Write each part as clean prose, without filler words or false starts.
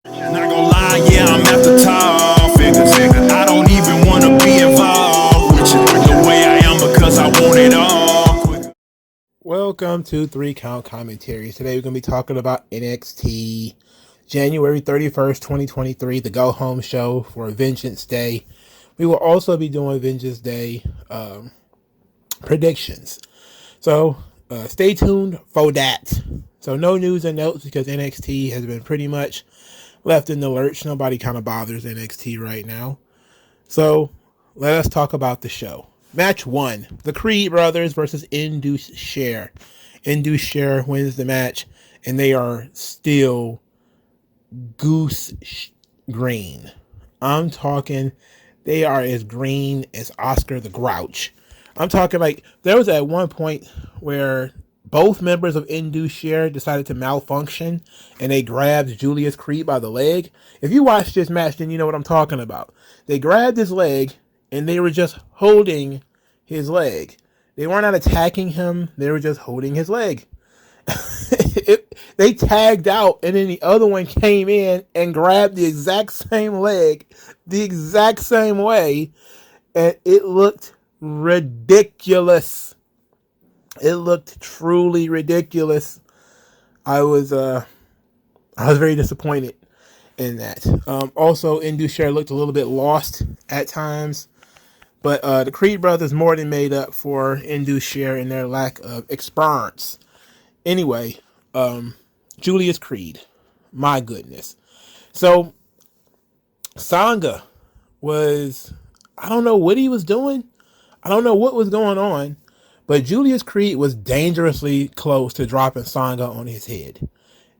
Not gonna lie, yeah, I'm at the top. I don't even wanna be involved with you the way I am because I want it all. Welcome to 3 Count Commentaries. Today we're going to be talking about NXT January 31st, 2023, the go home show for Vengeance Day. We will also be doing Vengeance Day predictions. So stay tuned for that. So no news and notes because NXT has been pretty much left in the lurch. Nobody kind of bothers NXT right now. So let us talk about the show. Match 1, the Creed brothers versus Induce Share. Induce Share wins the match, and they are still goose green. I'm talking, they are as green as Oscar the Grouch. I'm talking like, there was at one point where both members of Induce Share decided to malfunction, and they grabbed Julius Creed by the leg. If you watch this match, then you know what I'm talking about. They grabbed his leg, and they were just holding his leg. They were not attacking him. They were just holding his leg. They tagged out, and then the other one came in and grabbed the exact same leg, the exact same way, and it looked ridiculous. It looked truly ridiculous. I was very disappointed in that. Also, Induce Share looked a little bit lost at times. But the Creed brothers more than made up for Induce Share in their lack of experience. Anyway, Julius Creed. My goodness. So, Sanga was, I don't know what he was doing. I don't know what was going on. But Julius Creed was dangerously close to dropping Sanga on his head.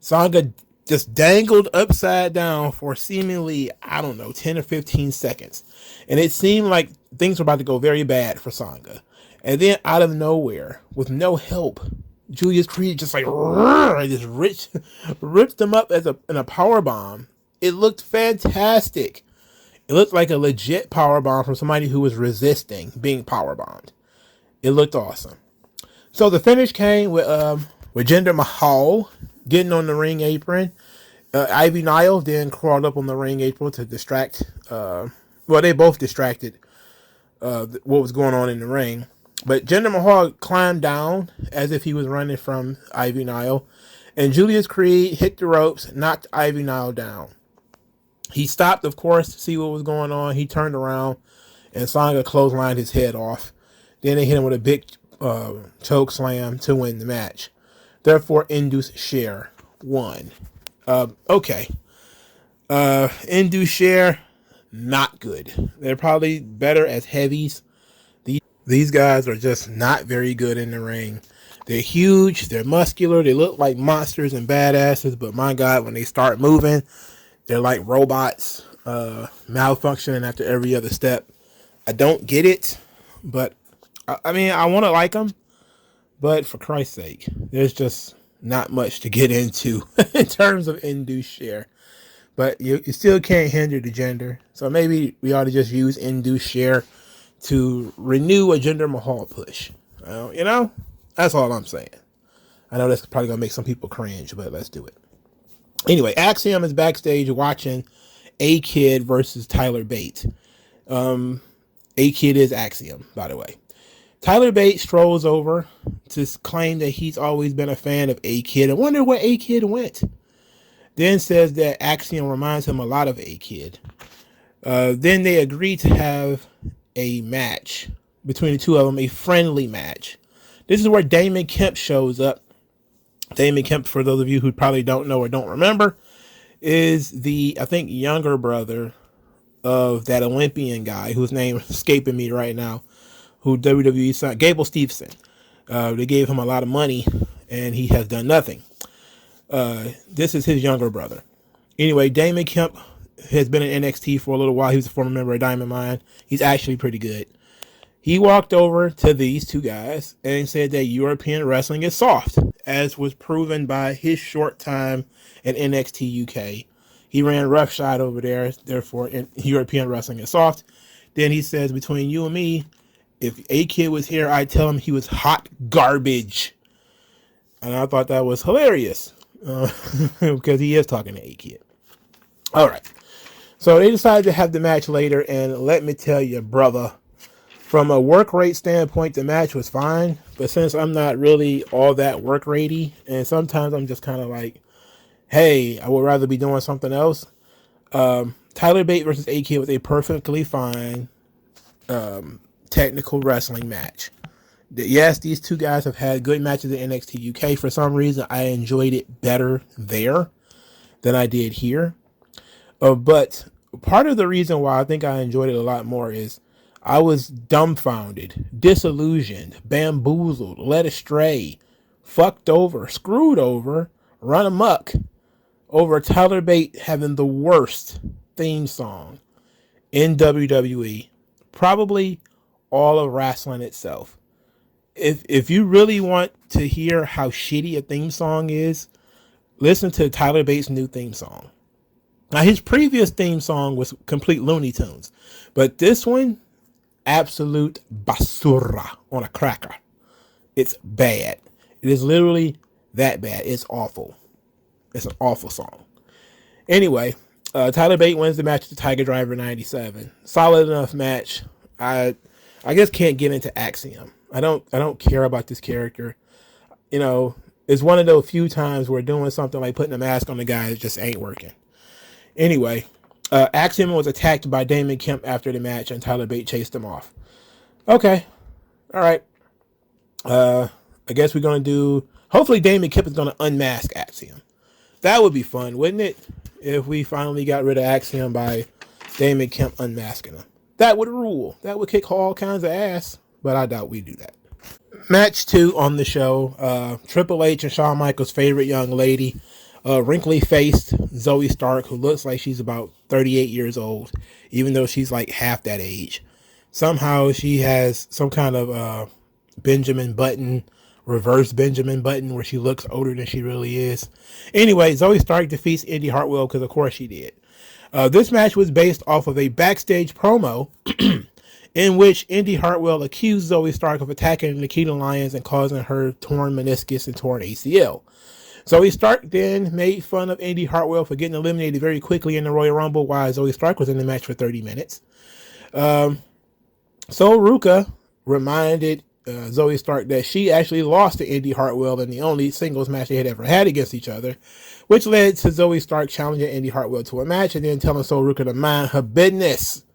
Sanga just dangled upside down for seemingly, 10 or 15 seconds. And it seemed like things were about to go very bad for Sanga. And then out of nowhere, with no help, Julius Creed just ripped him up in a power bomb. It looked fantastic. It looked like a legit power bomb from somebody who was resisting being power bombed. It looked awesome. So the finish came with Jinder Mahal getting on the ring apron. Ivy Nile then crawled up on the ring apron to distract. They both distracted what was going on in the ring. But Jinder Mahal climbed down as if he was running from Ivy Nile. And Julius Creed hit the ropes, knocked Ivy Nile down. He stopped, of course, to see what was going on. He turned around, and Sanga clotheslined his head off. Then they hit him with a big choke slam to win the match. Therefore, Induce Share won. Okay. Induce Share, not good. They're probably better as heavies. These guys are just not very good in the ring. They're huge. They're muscular. They look like monsters and badasses. But my God, when they start moving, they're like robots, malfunctioning after every other step. I don't get it, but I want to like them, but for Christ's sake, there's just not much to get into in terms of Induce Share. But you still can't hinder the gender, so maybe we ought to just use Induce Share to renew a Jinder Mahal push. That's all I'm saying. I know that's probably going to make some people cringe, but let's do it. Anyway, Axiom is backstage watching A-Kid versus Tyler Bate. A-Kid is Axiom, by the way. Tyler Bate strolls over to claim that he's always been a fan of A-Kid. I wonder where A-Kid went. Then says that Axiom reminds him a lot of A-Kid. Then they agree to have a match between the two of them, a friendly match. This is where Damon Kemp shows up. Damon Kemp, for those of you who probably don't know or don't remember, is the, I think, younger brother of that Olympian guy whose name is escaping me right now, who WWE signed, Gable Steveson. They gave him a lot of money, and he has done nothing. This is his younger brother. Anyway, Damon Kemp has been in NXT for a little while. He was a former member of Diamond Mine. He's actually pretty good. He walked over to these two guys and said that European wrestling is soft, as was proven by his short time at NXT UK. He ran roughshod over there, therefore European wrestling is soft. Then he says, between you and me, if A-Kid was here, I'd tell him he was hot garbage. And I thought that was hilarious because he is talking to A-Kid. All right. So they decided to have the match later, and let me tell you, brother, from a work rate standpoint, the match was fine. But since I'm not really all that work ratey, and sometimes I'm just kind of like, hey, I would rather be doing something else. Tyler Bate versus AK was a perfectly fine technical wrestling match. Yes, these two guys have had good matches in NXT UK. For some reason, I enjoyed it better there than I did here. But part of the reason why I think I enjoyed it a lot more is I was dumbfounded, disillusioned, bamboozled, led astray, fucked over, screwed over, run amok over Tyler Bate having the worst theme song in WWE, probably all of wrestling itself. If you really want to hear how shitty a theme song is, listen to Tyler Bates' new theme song. Now, his previous theme song was complete Looney Tunes, but this one, absolute basura on a cracker. It's bad. It is literally that bad. It's awful. It's an awful song. Anyway, Tyler Bate wins the match with the Tiger Driver 97. Solid enough match. I guess can't get into Axiom. I don't care about this character. You know, it's one of those few times where doing something like putting a mask on the guy just ain't working. Anyway, Axiom was attacked by Damon Kemp after the match, and Tyler Bate chased him off. Okay. All right. I guess we're going to do... Hopefully Damon Kemp is going to unmask Axiom. That would be fun, wouldn't it? If we finally got rid of Axiom by Damon Kemp unmasking him. That would rule. That would kick all kinds of ass, but I doubt we do that. Match 2 on the show. Triple H and Shawn Michaels' favorite young lady, wrinkly-faced Zoe Stark, who looks like she's about 38 years old, even though she's like half that age. Somehow she has some kind of Benjamin Button, reverse Benjamin Button, where she looks older than she really is. Anyway, Zoe Stark defeats Indy Hartwell, because of course she did. This match was based off of a backstage promo in which Indy Hartwell accused Zoe Stark of attacking Nikita Lyons and causing her torn meniscus and torn ACL. Zoe Stark then made fun of Indy Hartwell for getting eliminated very quickly in the Royal Rumble while Zoe Stark was in the match for 30 minutes. So Ruka reminded Zoe Stark that she actually lost to Indy Hartwell in the only singles match they had ever had against each other, which led to Zoe Stark challenging Indy Hartwell to a match and then telling Sol Ruka to mind her business.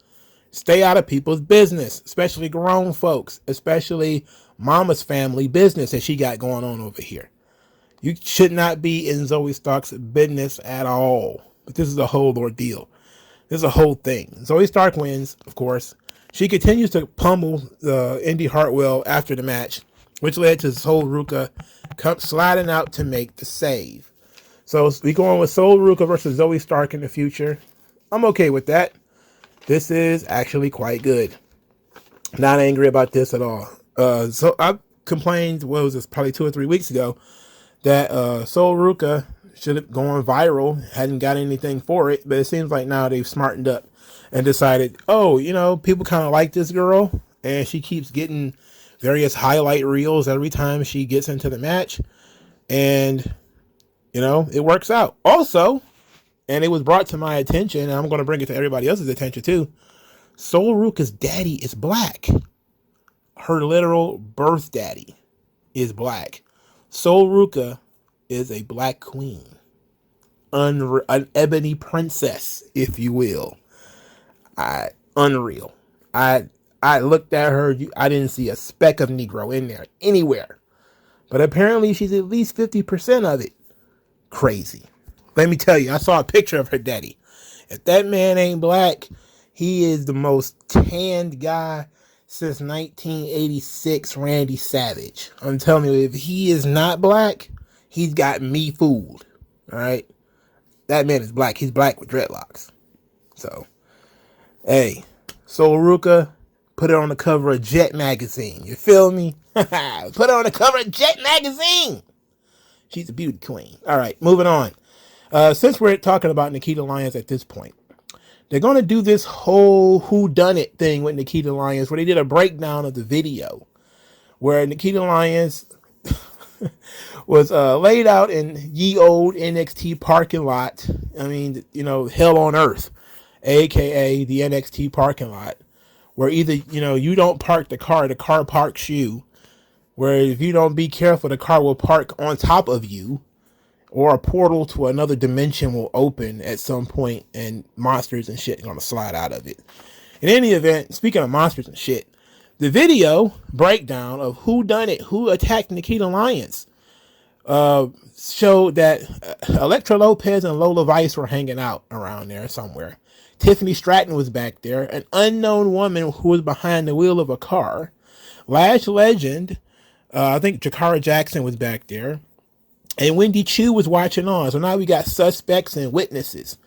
Stay out of people's business, especially grown folks, especially mama's family business that she got going on over here. You should not be in Zoe Stark's business at all. But this is a whole ordeal. This is a whole thing. Zoe Stark wins, of course. She continues to pummel Indy Hartwell after the match, which led to Sol Ruka sliding out to make the save. So we going with Sol Ruka versus Zoe Stark in the future. I'm okay with that. This is actually quite good. Not angry about this at all. So I complained, what was this, probably 2 or 3 weeks ago, that Sol Ruka should have gone viral, hadn't got anything for it, but it seems like now they've smartened up and decided, oh, you know, people kind of like this girl, and she keeps getting various highlight reels every time she gets into the match, and, you know, it works out. Also, and it was brought to my attention, and I'm going to bring it to everybody else's attention too, Sol Ruka's daddy is black. Her literal birth daddy is black. Sol Ruka is a black queen. An ebony princess, if you will. Unreal. I looked at her. I didn't see a speck of Negro in there anywhere. But apparently she's at least 50% of it. Crazy. Let me tell you, I saw a picture of her daddy. If that man ain't black, he is the most tanned guy since 1986 Randy Savage. I'm telling you, if he is not black, he's got me fooled. All right? That man is black. He's black with dreadlocks. So, hey, Sol Ruka, put it on the cover of Jet Magazine. You feel me? Put it on the cover of Jet Magazine. She's a beauty queen. All right, moving on. Since we're talking about Nikita Lyons at this point, they're going to do this whole whodunit thing with Nikita Lyons, where they did a breakdown of the video where Nikita Lyons was laid out in ye old NXT parking lot. I mean, hell on earth, aka the NXT parking lot, where either you don't park the car parks you. Where if you don't be careful, the car will park on top of you, or a portal to another dimension will open at some point, and monsters and shit are gonna slide out of it. In any event, speaking of monsters and shit, the video breakdown of who done it, who attacked Nikita Lyons, showed that Elektra Lopez and Lola Vice were hanging out around there somewhere. Tiffany Stratton was back there, an unknown woman who was behind the wheel of a car. Lash Legend, I think Jakara Jackson was back there, and Wendy Chu was watching on. So now we got suspects and witnesses.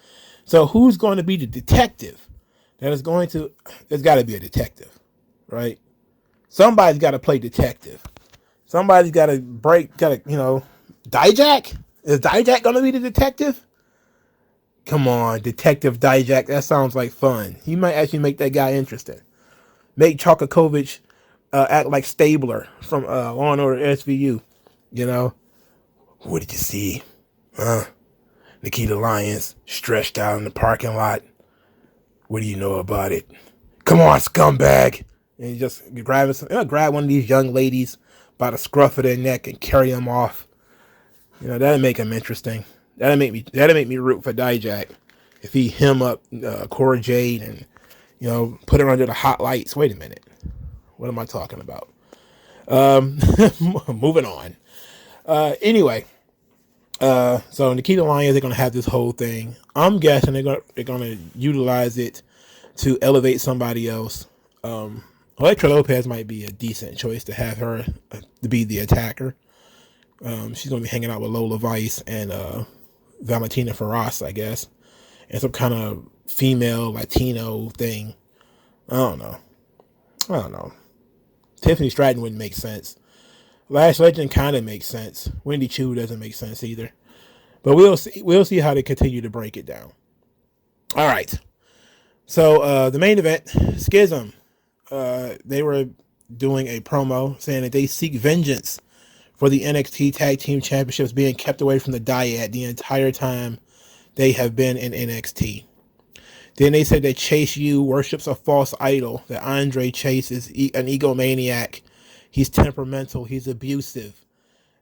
So who's going to be the detective? There's got to be a detective, right? Somebody's got to play detective. Somebody's got to Dijak? Is Dijak going to be the detective? Come on, Detective Dijak. That sounds like fun. He might actually make that guy interesting. Make Chokakovich act like Stabler from Law and Order SVU. What did you see? Nikita Lyons stretched out in the parking lot. What do you know about it? Come on, scumbag. And he just grab one of these young ladies by the scruff of their neck and carry them off. That'll make him interesting. That'll make me root for Dijak if he hem up Cora Jade and put her under the hot lights. Wait a minute, what am I talking about? Moving on. Anyway, so Nikita Lyons, they're gonna have this whole thing. I'm guessing they're gonna utilize it to elevate somebody else. Elektra Lopez might be a decent choice to have her to be the attacker. She's gonna be hanging out with Lola Vice and Valentina Feroz, I guess, and some kind of female Latino thing. I don't know. Tiffany Stratton wouldn't make sense. Lash Legend kind of makes sense. Wendy Chu doesn't make sense either. But we'll see how they continue to break it down. All right. So the main event, Schism. They were doing a promo saying that they seek vengeance for the NXT Tag Team Championships being kept away from the Dyad the entire time they have been in NXT. Then they said that Chase U worships a false idol, that Andre Chase is an egomaniac. He's temperamental, he's abusive,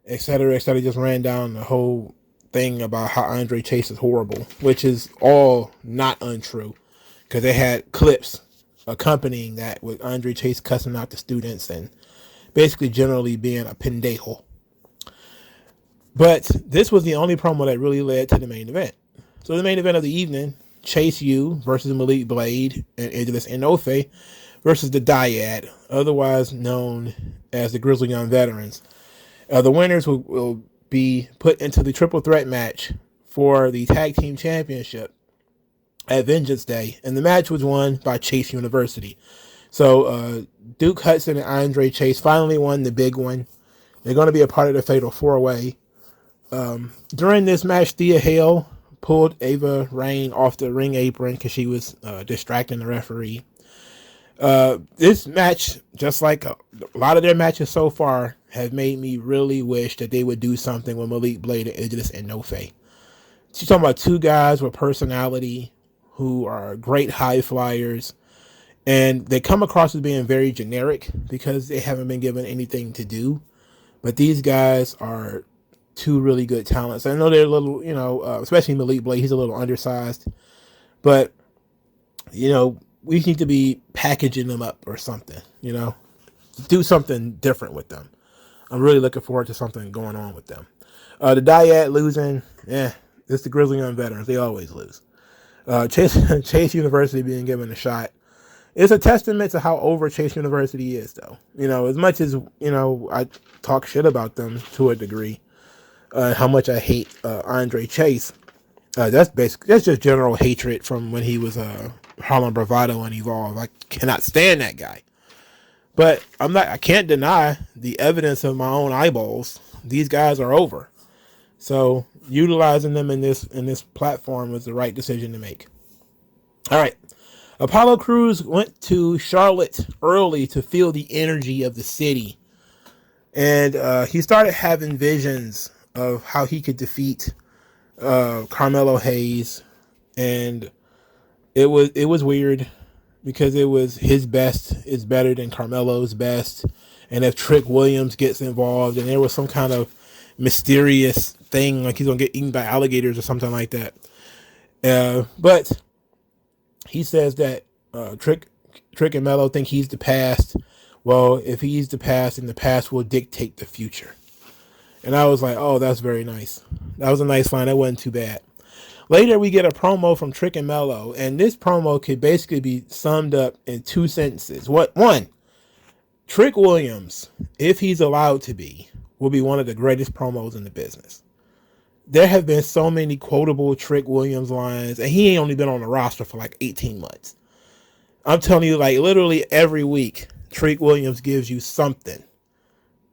etc., etc. Just ran down the whole thing about how Andre Chase is horrible, which is all not untrue, because they had clips accompanying that with Andre Chase cussing out the students and basically generally being a pendejo. But this was the only promo that really led to the main event. So the main event of the evening, Chase U versus Malik Blade and Edgeless Enofe versus the Dyad, otherwise known as the Grizzly Young Veterans. The winners will be put into the triple threat match for the Tag Team Championship at Vengeance Day, and the match was won by Chase University. So Duke Hudson and Andre Chase finally won the big one. They're going to be a part of the Fatal 4-Way. During this match, Thea Hale pulled Ava Raine off the ring apron because she was distracting the referee. This match, just like a lot of their matches so far, have made me really wish that they would do something with Malik Blade and Edgeless Enofe. She's talking about two guys with personality who are great high flyers, and they come across as being very generic because they haven't been given anything to do. But these guys are two really good talents. I know they're a little, especially Malik Blade, he's a little undersized, but we need to be packaging them up or something, do something different with them. I'm really looking forward to something going on with them. The Dyad losing, it's the Grizzly Young Veterans. They always lose. Chase University being given a shot. It's a testament to how over Chase University is, though. As much as, I talk shit about them to a degree, how much I hate Andre Chase. That's just general hatred from when he was Harlem Bravado and Evolve. I cannot stand that guy. But I can't deny the evidence of my own eyeballs. These guys are over. So utilizing them in this platform was the right decision to make. All right. Apollo Crews went to Charlotte early to feel the energy of the city. And he started having visions of how he could defeat Carmelo Hayes, and it was weird because it was his best is better than Carmelo's best, and if Trick Williams gets involved, and there was some kind of mysterious thing like he's gonna get eaten by alligators or something like that. But he says that Trick and Melo think he's the past. Well, if he's the past, then the past will dictate the future. And I was like, oh, that's very nice. That was a nice line. That wasn't too bad. Later, we get a promo from Trick and Melo, and this promo could basically be summed up in 2 sentences. One, Trick Williams, if he's allowed to be, will be one of the greatest promos in the business. There have been so many quotable Trick Williams lines, and he ain't only been on the roster for like 18 months. I'm telling you, like literally every week, Trick Williams gives you something,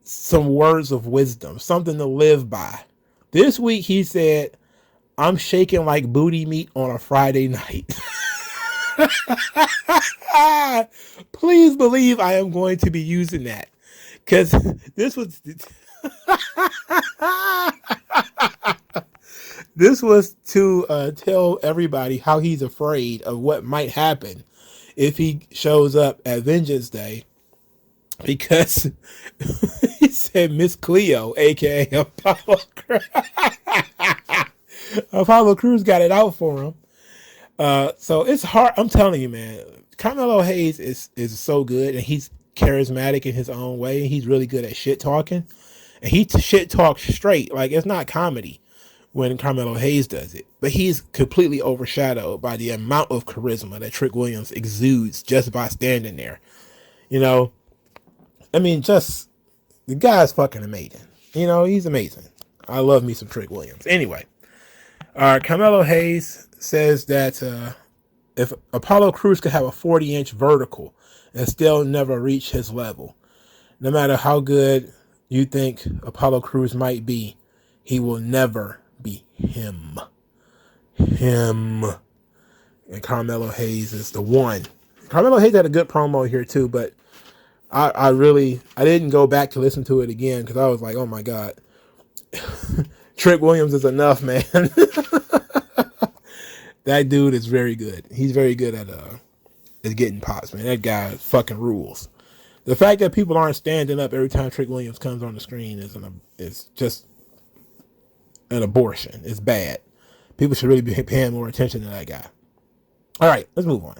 some words of wisdom, something to live by. This week he said, I'm shaking like booty meat on a Friday night. Please believe I am going to be using that, because this was this was to tell everybody how he's afraid of what might happen if he shows up at Vengeance Day, because he said Miss Cleo, aka Apollo Crews got it out for him. So it's hard. I'm telling you, man, Carmelo Hayes is so good, and he's charismatic in his own way. He's really good at shit talking, and he shit talks straight. Like, it's not comedy when Carmelo Hayes does it, but he's completely overshadowed by the amount of charisma that Trick Williams exudes just by standing there. You know, I mean, just the guy's fucking amazing. You know, he's amazing. I love me some Trick Williams. Anyway, Carmelo Hayes says that if Apollo Crews could have a 40-inch vertical and still never reach his level, no matter how good you think Apollo Crews might be, he will never be him. And Carmelo Hayes is the one. Carmelo Hayes had a good promo here too, but I didn't go back to listen to it again because I was like, oh my God. Trick Williams is enough, man. That dude is very good. He's very good at getting pops, man. That guy fucking rules. The fact that people aren't standing up every time Trick Williams comes on the screen is just an abortion. It's bad. People should really be paying more attention to that guy. All right, let's move on.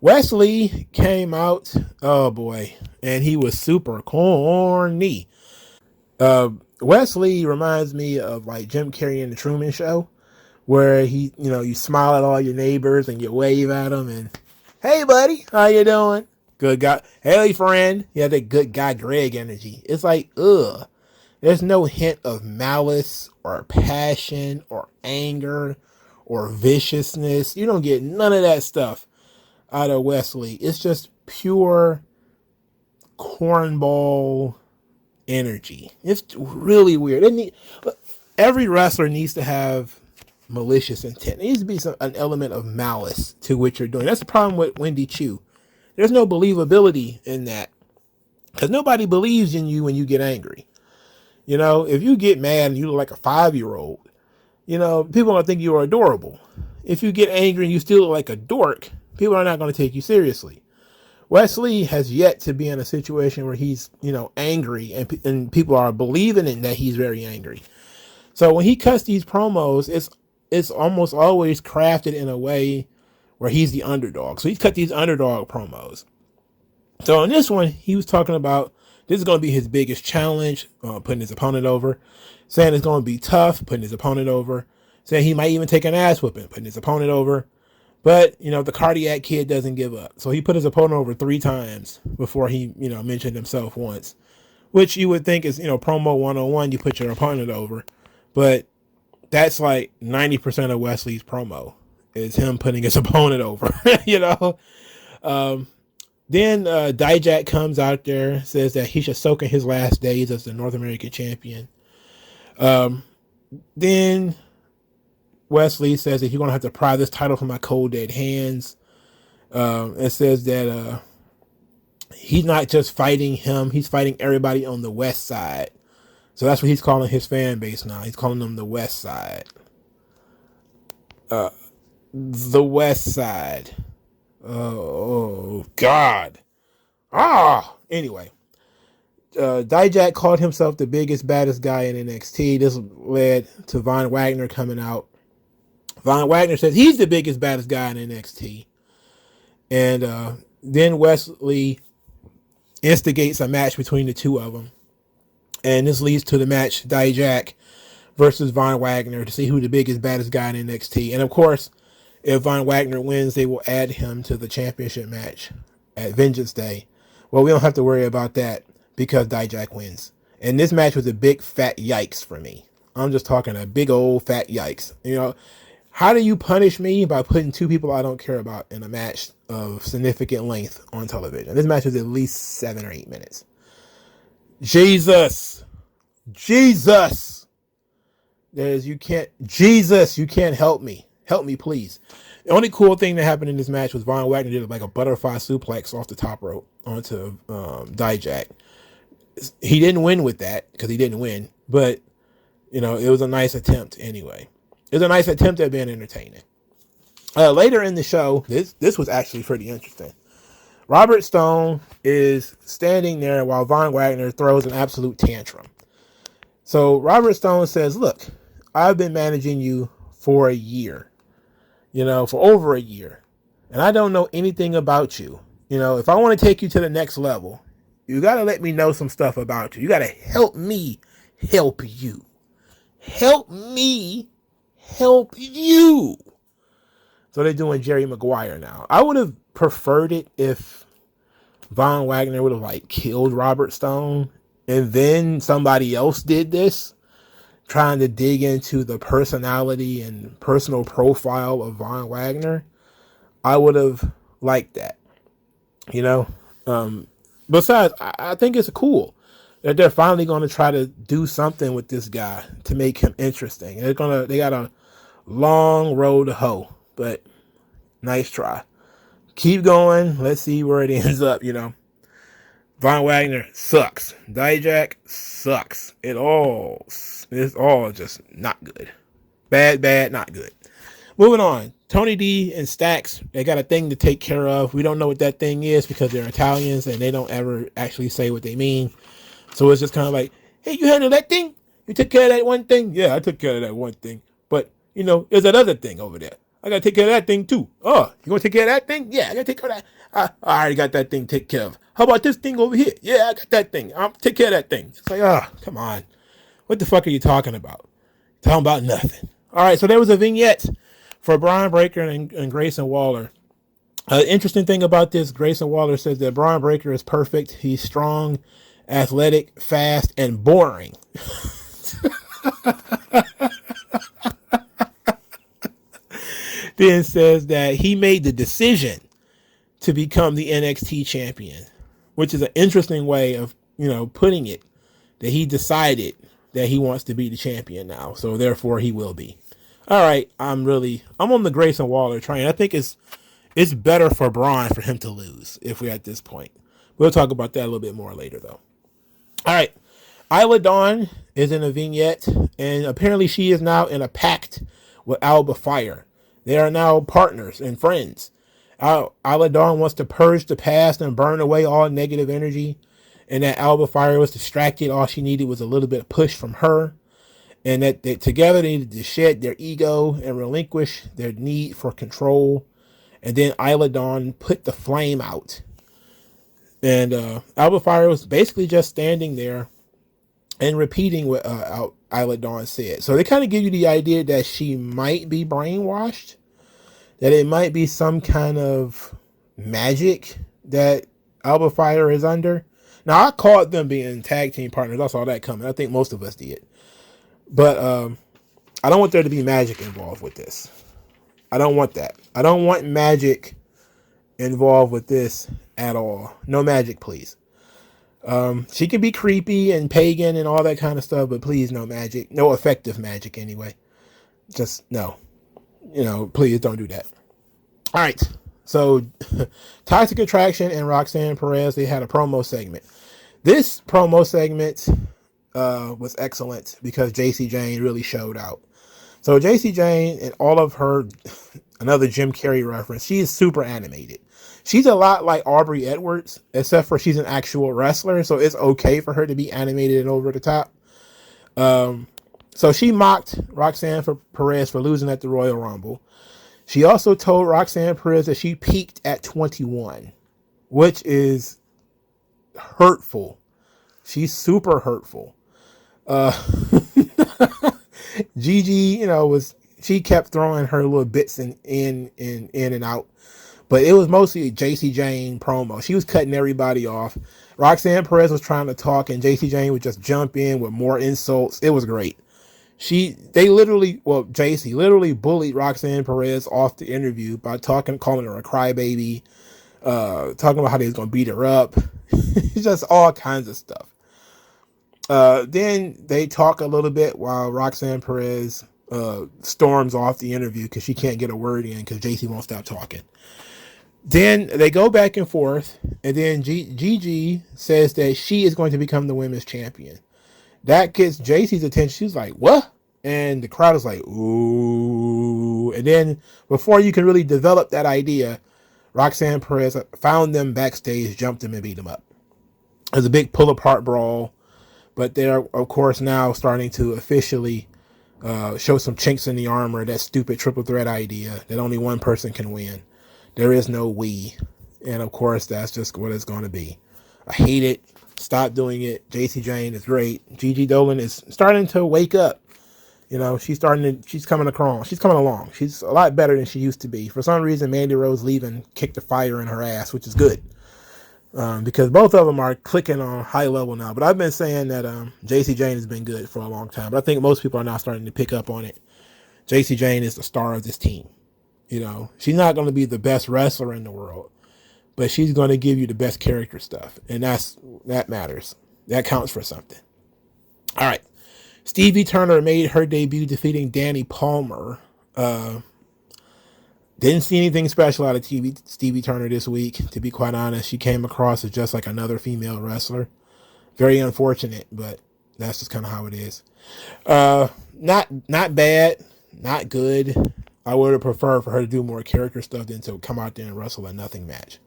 Wesley came out, oh boy, and he was super corny. Wesley reminds me of like Jim Carrey in the Truman Show, where he, you know, you smile at all your neighbors and you wave at them and, hey buddy, how you doing? Good guy. Hey friend. He had that good guy Greg energy. It's like, ugh. There's no hint of malice or passion or anger or viciousness. You don't get none of that stuff out of Wesley. It's just pure cornball energy. It's really weird. Every wrestler needs to have malicious intent. There needs to be an element of malice to what you're doing. That's the problem with Wendy Chu. There's no believability in that, because nobody believes in you when you get angry. You know, if you get mad and you look like a 5-year-old, you know, people are going to think you're adorable. If you get angry and you still look like a dork, people are not going to take you seriously. Wesley has yet to be in a situation where he's, you know, angry and people are believing in that he's very angry. So when he cuts these promos, it's almost always crafted in a way where he's the underdog. So he's cut these underdog promos. So in this one, he was talking about this is going to be his biggest challenge, putting his opponent over, saying it's going to be tough, putting his opponent over, saying he might even take an ass whooping, putting his opponent over. But, you know, the cardiac kid doesn't give up. So he put his opponent over 3 times before he, you know, mentioned himself once, which you would think is, you know, promo 101, you put your opponent over. But that's like 90% of Wesley's promo is him putting his opponent over, you know. Then Dijak comes out there, says that he should soak in his last days as the North American champion. Then Wesley says that you're going to have to pry this title from my cold dead hands. It says that he's not just fighting him, he's fighting everybody on the West Side. So that's what he's calling his fan base now. He's calling them the West Side. The West Side. Oh God. Anyway. Dijak called himself the biggest, baddest guy in NXT. This led to Von Wagner coming out. Von Wagner says he's the biggest, baddest guy in NXT. And then Wesley instigates a match between the two of them. And this leads to the match Dijak versus Von Wagner to see who the biggest, baddest guy in NXT. And of course, if Von Wagner wins, they will add him to the championship match at Vengeance Day. Well, we don't have to worry about that because Dijak wins. And this match was a big fat yikes for me. I'm just talking a big old fat yikes. You know, how do you punish me by putting two people I don't care about in a match of significant length on television? This match was at least 7 or 8 minutes. Jesus. You can't help me. Help me, please. The only cool thing that happened in this match was Von Wagner did like a butterfly suplex off the top rope onto Dijak. He didn't win with that because he didn't win, but you know, it was a nice attempt anyway. It was a nice attempt at being entertaining. Later in the show, this was actually pretty interesting. Robert Stone is standing there while Von Wagner throws an absolute tantrum. So Robert Stone says, look, I've been managing you for a year, for over a year, and I don't know anything about you. If I want to take you to the next level, you got to let me know some stuff about you. You got to help me help you. Help me help you. So they're doing Jerry Maguire now. I would have preferred it if Von Wagner would have killed Robert Stone and then somebody else did this, trying to dig into the personality and personal profile of Von Wagner. I would have liked that. Besides, I think it's cool that they're finally going to try to do something with this guy to make him interesting. They got a long road to hoe, but nice try. Keep going. Let's see where it ends up. Von Wagner sucks. Dijak sucks. It's all just not good. Bad, not good. Moving on. Tony D and Stacks, they got a thing to take care of. We don't know what that thing is because they're Italians and they don't ever actually say what they mean. So it's just kind of like, hey, you handle that thing? You took care of that one thing? Yeah, I took care of that one thing. But, there's that other thing over there. I got to take care of that thing too. Oh, you going to take care of that thing? Yeah, I got to take care of that. I already got that thing taken care of. How about this thing over here? Yeah, I got that thing. I'll take care of that thing. It's like, come on. What the fuck are you talking about? Talking about nothing. All right, so there was a vignette for Brian Breaker and Grayson Waller. Interesting thing about this, Grayson Waller says that Brian Breaker is perfect. He's strong, athletic, fast, and boring. Then says that he made the decision to become the NXT champion, which is an interesting way of, putting it, that he decided that he wants to be the champion now. So therefore he will be. All right. I'm on the Grayson Waller train. I think it's better for Braun for him to lose if we're at this point. We'll talk about that a little bit more later though. All right. Isla Dawn is in a vignette and apparently she is now in a pact with Alba Fire. They are now partners and friends. Isla Dawn wants to purge the past and burn away all negative energy. And that Alba Fire was distracted. All she needed was a little bit of push from her. And that together they needed to shed their ego and relinquish their need for control. And then Isla Dawn put the flame out. And Alba Fire was basically just standing there and repeating what Isla Dawn said. So they kind of give you the idea that she might be brainwashed. That it might be some kind of magic that Alba Fire is under. Now, I called them being tag team partners. I saw that coming. I think most of us did. But I don't want there to be magic involved with this. I don't want that. I don't want magic involved with this at all. No magic, please. She can be creepy and pagan and all that kind of stuff, but please, no magic. No effective magic anyway. Just no. Please don't do that. All right. So Toxic Attraction and Roxanne Perez, they had a promo segment. This promo segment was excellent because JC Jane really showed out. So JC Jane and all of her, another Jim Carrey reference, she is super animated. She's a lot like Aubrey Edwards, except for she's an actual wrestler, so it's okay for her to be animated and over the top. So she mocked Roxanne Perez for losing at the Royal Rumble. She also told Roxanne Perez that she peaked at 21, which is hurtful. She's super hurtful. Gigi, she kept throwing her little bits in and out, but it was mostly JC Jane promo. She was cutting everybody off. Roxanne Perez was trying to talk, and JC Jane would just jump in with more insults. It was great. JC literally bullied Roxanne Perez off the interview by calling her a crybaby, talking about how they was gonna beat her up, just all kinds of stuff. Then they talk a little bit while Roxanne Perez storms off the interview because she can't get a word in because JC won't stop talking. Then they go back and forth, and then Gigi says that she is going to become the women's champion. That gets JC's attention. She's like, what? And the crowd is like, ooh. And then before you can really develop that idea, Roxanne Perez found them backstage, jumped them, and beat them up. There's a big pull-apart brawl, but they're, of course, now starting to officially show some chinks in the armor, that stupid triple threat idea that only one person can win. There is no we. And, of course, that's just what it's going to be. I hate it. Stop doing it. JC Jane is great. Gigi Dolan is starting to wake up. She's coming along. She's a lot better than she used to be. For some reason, Mandy Rose leaving kicked the fire in her ass, which is good. Because both of them are clicking on high level now. But I've been saying that JC Jane has been good for a long time. But I think most people are now starting to pick up on it. JC Jane is the star of this team. She's not going to be the best wrestler in the world, but she's going to give you the best character stuff. And that matters. That counts for something. All right. Stevie Turner made her debut defeating Danny Palmer. Didn't see anything special out of Stevie Turner this week, to be quite honest. She came across as just like another female wrestler. Very unfortunate, but that's just kind of how it is. Not bad, not good. I would have preferred for her to do more character stuff than to come out there and wrestle a nothing match.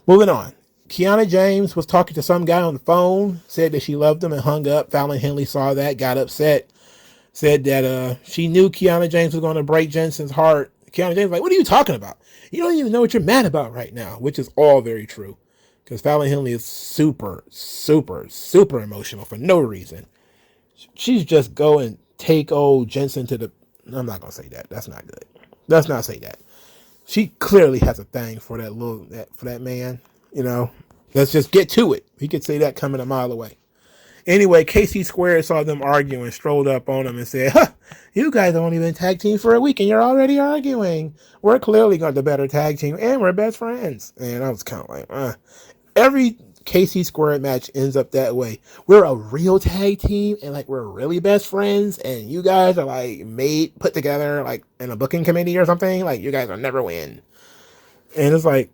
Moving on. Kiana James was talking to some guy on the phone, said that she loved him and hung up. Fallon Henley saw that, got upset, said that she knew Kiana James was going to break Jensen's heart. Kiana James was like, what are you talking about? You don't even know what you're mad about right now, which is all very true. Because Fallon Henley is super, super, super emotional for no reason. She's just go and take old Jensen to the... I'm not going to say that. That's not good. Let's not say that. She clearly has a thing for that man. Let's just get to it. He could say that coming a mile away. Anyway, KC Squared saw them arguing, strolled up on them and said, you guys have only been tag team for a week and you're already arguing. We're clearly got the better tag team and we're best friends. And I was kind of like, every KC Squared match ends up that way. We're a real tag team and we're really best friends and you guys are put together in a booking committee or something. You guys will never win. And it's I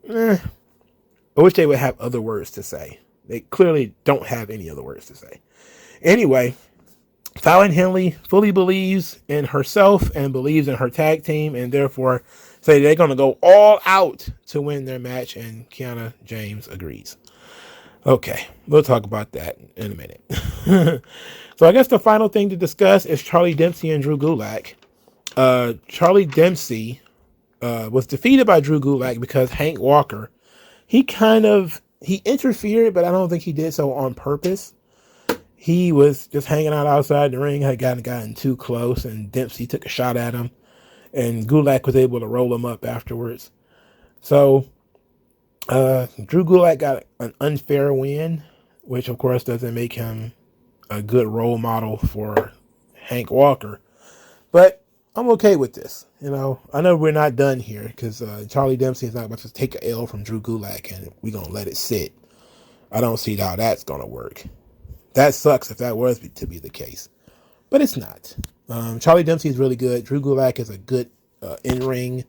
wish they would have other words to say. They clearly don't have any other words to say. Anyway, Fallon Henley fully believes in herself and believes in her tag team and therefore say they're going to go all out to win their match, and Kiana James agrees. Okay, we'll talk about that in a minute. So I guess the final thing to discuss is Charlie Dempsey and Drew Gulag. Charlie Dempsey was defeated by Drew Gulag because Hank Walker, he interfered, but I don't think he did so on purpose. He was just hanging out outside the ring, had gotten too close, and Dempsey took a shot at him, and Gulag was able to roll him up afterwards. So Drew Gulag got an unfair win, which of course doesn't make him a good role model for Hank Walker. But I'm okay with this. I know we're not done here because Charlie Dempsey is not about to take an L from Drew Gulag and we're going to let it sit. I don't see how that's going to work. That sucks if that was to be the case. But it's not. Charlie Dempsey is really good. Drew Gulag is a good in-ring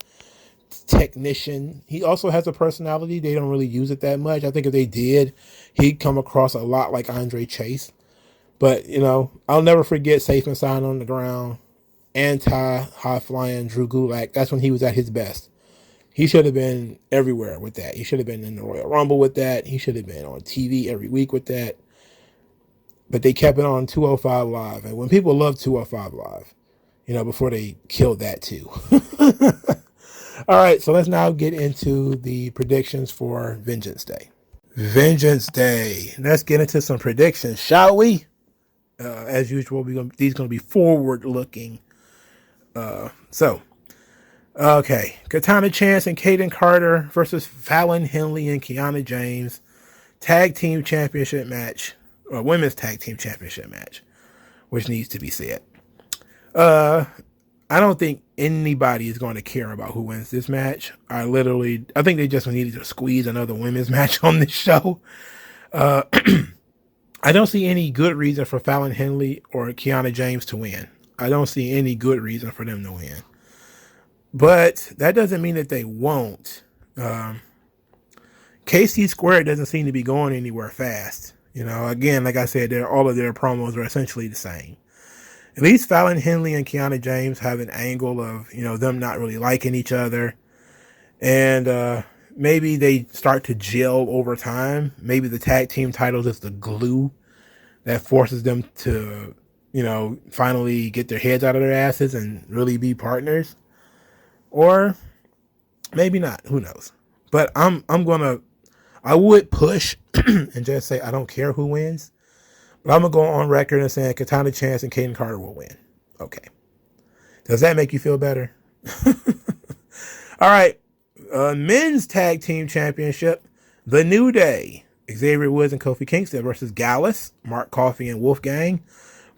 technician. He also has a personality. They don't really use it that much. I think if they did, he'd come across a lot like Andre Chase. But, you know, I'll never forget safe and sound on the ground, anti-high flying Drew Gulag. That's when he was at his best. He should have been everywhere with that. He should have been in the Royal Rumble with that. He should have been on TV every week with that. But they kept it on 205 Live. And when people love 205 Live, you know, before they killed that too. All right, so let's now get into the predictions for Vengeance Day. Vengeance Day. Let's get into some predictions, shall we? As usual, these are going to be forward-looking. Okay. Katana Chance and Kaden Carter versus Fallon Henley and Kiana James. Tag Team Championship match. Or Women's Tag Team Championship match. Which needs to be said. I don't think anybody is going to care about who wins this match. I think they just needed to squeeze another women's match on this show. I don't see any good reason for Fallon Henley or Kiana James to win. I don't see any good reason for them to win. But that doesn't mean that they won't. KC Squared doesn't seem to be going anywhere fast. You know, again, like I said, all of their promos are essentially the same. At least Fallon Henley and Kiana James have an angle of, you know, them not really liking each other. And maybe they start to gel over time. Maybe the tag team titles is the glue that forces them to, you know, finally get their heads out of their asses and really be partners. Or maybe not. Who knows? But I would push and just say I don't care who wins. But I'm going to go on record and saying Katana Chance and Kaden Carter will win. Okay. Does that make you feel better? All right. Men's Tag Team Championship. The New Day. Xavier Woods and Kofi Kingston versus Gallus, Mark Coffey and Wolfgang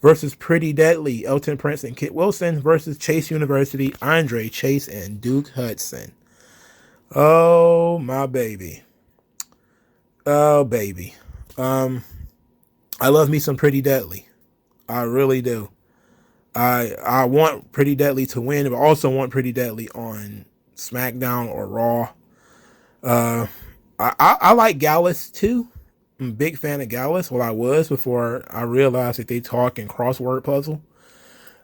versus Pretty Deadly, Elton Prince and Kit Wilson versus Chase University, Andre Chase and Duke Hudson. Oh, my baby. Oh, baby. I love me some Pretty Deadly. I really do. I want Pretty Deadly to win, but also want Pretty Deadly on SmackDown or Raw. I like Gallus too. I'm a big fan of Gallus. Well, I was before I realized that they talk in crossword puzzle.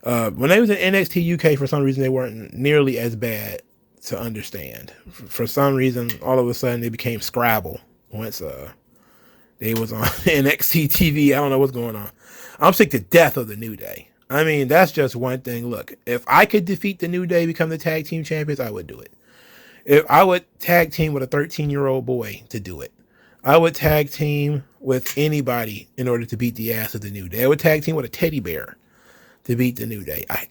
When they was in NXT UK, for some reason, they weren't nearly as bad to understand. For some reason, all of a sudden, they became Scrabble once they was on NXT TV. I don't know what's going on. I'm sick to death of the New Day. I mean, that's just one thing. Look, if I could defeat the New Day, become the tag team champions, I would do it. If I would tag team with a 13-year-old boy to do it. I would tag team with anybody in order to beat the ass of the New Day. I would tag team with a teddy bear to beat the New Day. I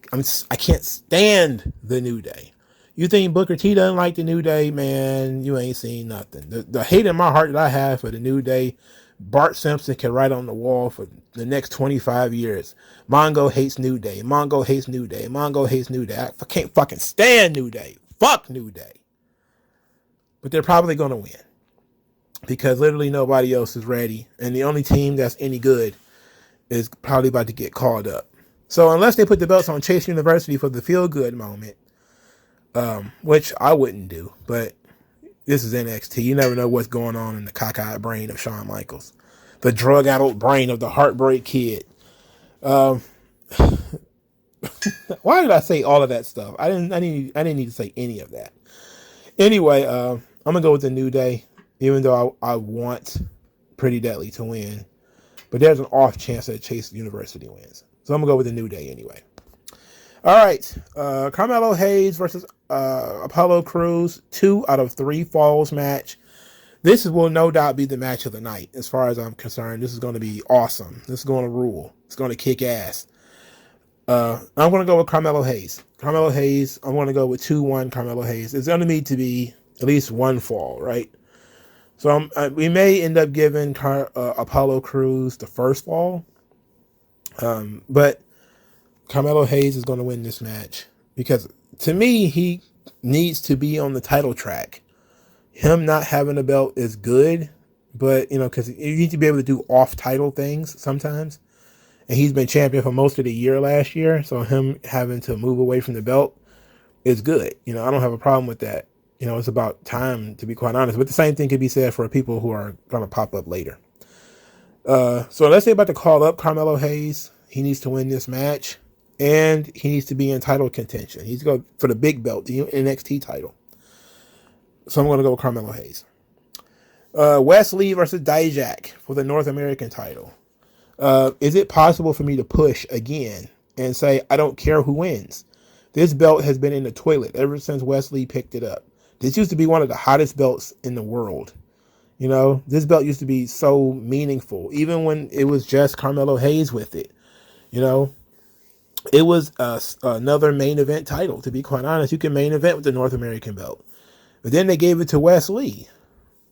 can't stand the New Day. You think Booker T doesn't like the New Day, man, you ain't seen nothing. The hate in my heart that I have for the New Day, Bart Simpson can write on the wall for the next 25 years. Mongo hates New Day. Mongo hates New Day. Mongo hates New Day. I can't fucking stand New Day. Fuck New Day. But they're probably going to win. Because literally nobody else is ready. And the only team that's any good is probably about to get called up. So unless they put the belts on Chase University for the feel-good moment, which I wouldn't do, but this is NXT. You never know what's going on in the cockeyed brain of Shawn Michaels. The drug-addled brain of the Heartbreak Kid. Why did I say all of that stuff? I didn't need to say any of that. Anyway, I'm going to go with the New Day, even though I want Pretty Deadly to win. But there's an off chance that Chase University wins. So I'm going to go with the New Day anyway. All right. Carmelo Hayes versus Apollo Crews. 2 out of 3 falls match. This will no doubt be the match of the night, as far as I'm concerned. This is going to be awesome. This is going to rule. It's going to kick ass. I'm going to go with Carmelo Hayes. Carmelo Hayes, I'm going to go with 2-1 Carmelo Hayes. It's going to need to be at least one fall, right? So we may end up giving Apollo Crews the first fall. But Carmelo Hayes is going to win this match. Because to me, he needs to be on the title track. Him not having a belt is good. But, you know, because you need to be able to do off-title things sometimes. And he's been champion for most of the year last year. So him having to move away from the belt is good. You know, I don't have a problem with that. It's about time, to be quite honest. But the same thing could be said for people who are going to pop up later. So let's say about to call up Carmelo Hayes. He needs to win this match, and he needs to be in title contention. He's going for the big belt, the NXT title. So I'm going to go with Carmelo Hayes. Wesley versus Dijak for the North American title. Is it possible for me to push again and say, I don't care who wins? This belt has been in the toilet ever since Wesley picked it up. This used to be one of the hottest belts in the world. This belt used to be so meaningful, even when it was just Carmelo Hayes with it. It was another main event title, to be quite honest. You can main event with the North American belt. But then they gave it to Wesley.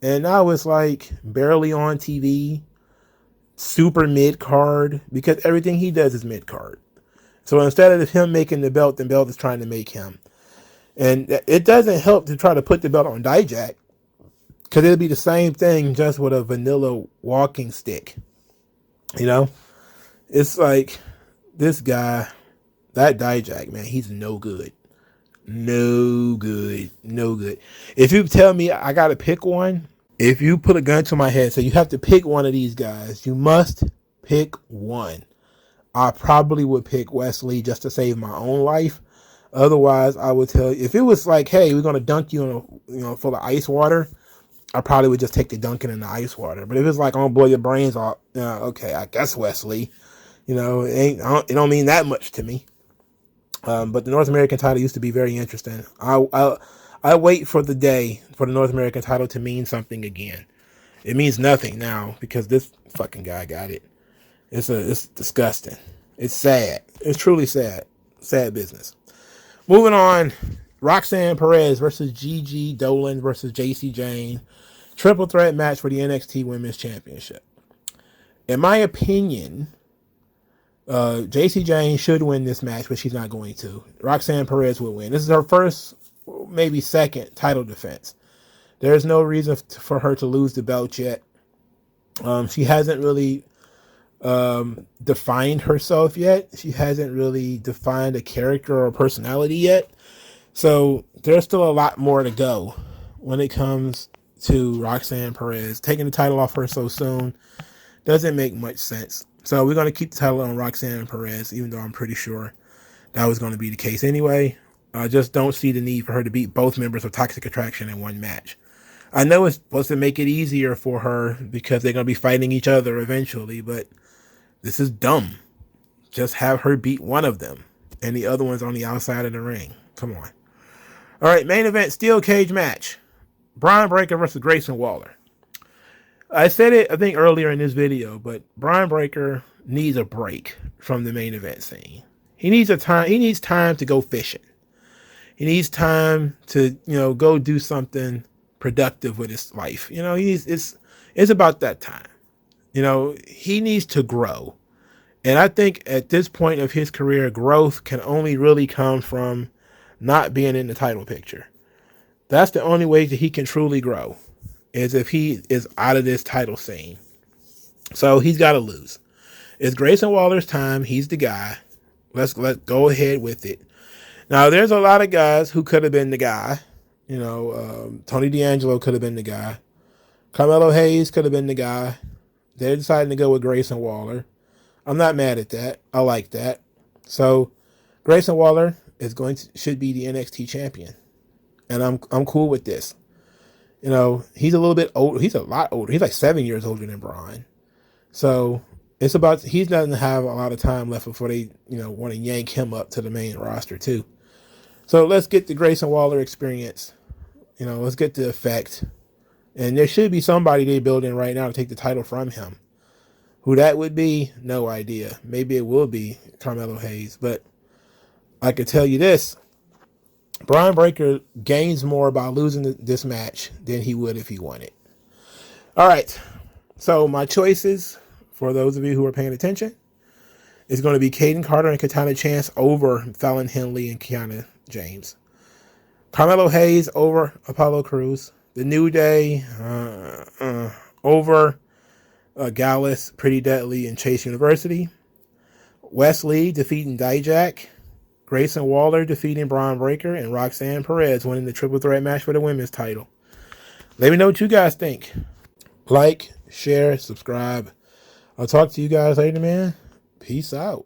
And now it's like barely on TV, super mid-card, because everything he does is mid-card. So instead of him making the belt is trying to make him. And it doesn't help to try to put the belt on Dijak, because it'll be the same thing just with a vanilla walking stick. It's like this guy, that Dijak, man, he's no good. No good. If you tell me I got to pick one, if you put a gun to my head, so you have to pick one of these guys, you must pick one. I probably would pick Wesley just to save my own life. Otherwise, I would tell you, if it was like, hey, we're going to dunk you in full of ice water, I probably would just take the dunking in the ice water. But if it's like, I'm going to blow your brains off, okay, I guess Wesley. It don't mean that much to me. But the North American title used to be very interesting. I wait for the day for the North American title to mean something again. It means nothing now because this fucking guy got it. It's disgusting. It's sad. It's truly sad. Sad business. Moving on, Roxanne Perez versus Gigi, Dolan versus JC Jane. Triple threat match for the NXT Women's Championship. In my opinion, JC Jane should win this match, but she's not going to. Roxanne Perez will win. This is her first, maybe second title defense. There's no reason for her to lose the belt yet. She hasn't really defined herself yet. She hasn't really defined a character or personality yet. So there's still a lot more to go when it comes to Roxanne Perez. Taking the title off her so soon doesn't make much sense. So we're going to keep the title on Roxanne Perez, even though I'm pretty sure that was going to be the case anyway. I just don't see the need for her to beat both members of Toxic Attraction in one match. I know it's supposed to make it easier for her because they're going to be fighting each other eventually, but this is dumb. Just have her beat one of them and the other one's on the outside of the ring. Come on. All right, main event, steel cage match. Brian Breaker versus Grayson Waller. I said it, I think, earlier in this video, but Brian Breaker needs a break from the main event scene. He needs time to go fishing. He needs time to, go do something productive with his life. It's about that time. He needs to grow. And I think at this point of his career, growth can only really come from not being in the title picture. That's the only way that he can truly grow, is if he is out of this title scene. So he's got to lose. It's Grayson Waller's time. He's the guy. Let's go ahead with it. Now, there's a lot of guys who could have been the guy. Tony D'Angelo could have been the guy. Carmelo Hayes could have been the guy. They're deciding to go with Grayson Waller. I'm not mad at that. I like that. So Grayson Waller should be the NXT champion. And I'm cool with this. He's a little bit older. He's a lot older. He's like 7 years older than Brian. So it's about, he doesn't have a lot of time left before they, want to yank him up to the main roster too. So let's get the Grayson Waller experience. Let's get the effect. And there should be somebody they building right now to take the title from him. Who that would be, no idea. Maybe it will be Carmelo Hayes. But I can tell you this. Brian Breaker gains more by losing this match than he would if he won it. All right. So my choices, for those of you who are paying attention, is going to be Kaden Carter and Katana Chance over Fallon Henley and Kiana James. Carmelo Hayes over Apollo Crews. The New Day over Gallus, Pretty Deadly, and Chase University. Wesley defeating Dijak. Grayson Waller defeating Braun Breaker, and Roxanne Perez winning the triple threat match for the women's title. Let me know what you guys think. Like, share, subscribe. I'll talk to you guys later, man. Peace out.